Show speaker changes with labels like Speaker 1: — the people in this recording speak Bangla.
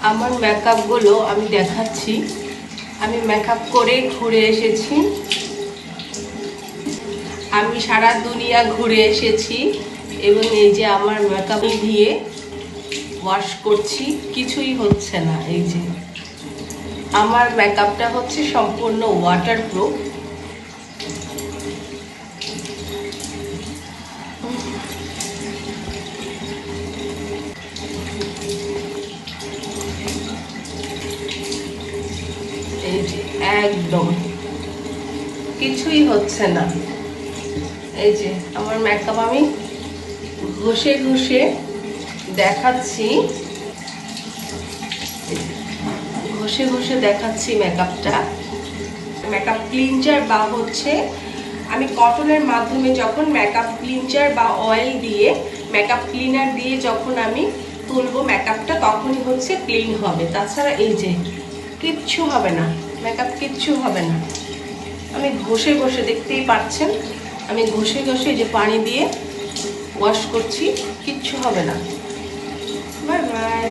Speaker 1: আমার মেকআপগুলো আমি দেখাচ্ছি। আমি মেকআপ করে ঘুরে এসেছি, আমি সারা দুনিয়া ঘুরে এসেছি এবং এই যে আমার মেকআপ দিয়ে ওয়াশ করছি, কিছুই হচ্ছে না। এই যে আমার মেকআপটা হচ্ছে সম্পূর্ণ ওয়াটারপ্রুফ। এই যে একদম কিছুই হচ্ছে না। এই যে আমার মেকআপ আমি ঘষে ঘষে দেখাচ্ছি, ঘষে ঘষে দেখাচ্ছি মেকআপটা। মেকআপ ক্লিনজার বা হচ্ছে আমি কটনের মাধ্যমে যখন মেকআপ ক্লিনজার বা অয়েল দিয়ে মেকআপ ক্লিনার দিয়ে যখন আমি তুলবো মেকআপটা, তখনই হচ্ছে ক্লিন হবে। তাছাড়া এই যে কিচ্ছু হবে না, মেকআপ কিচ্ছু হবে না। আমি ঘষে ঘষে, দেখতেই পাচ্ছেন আমি ঘষে ঘষে যে পানি দিয়ে ওয়াশ করছি, কিচ্ছু হবে না। Bye bye.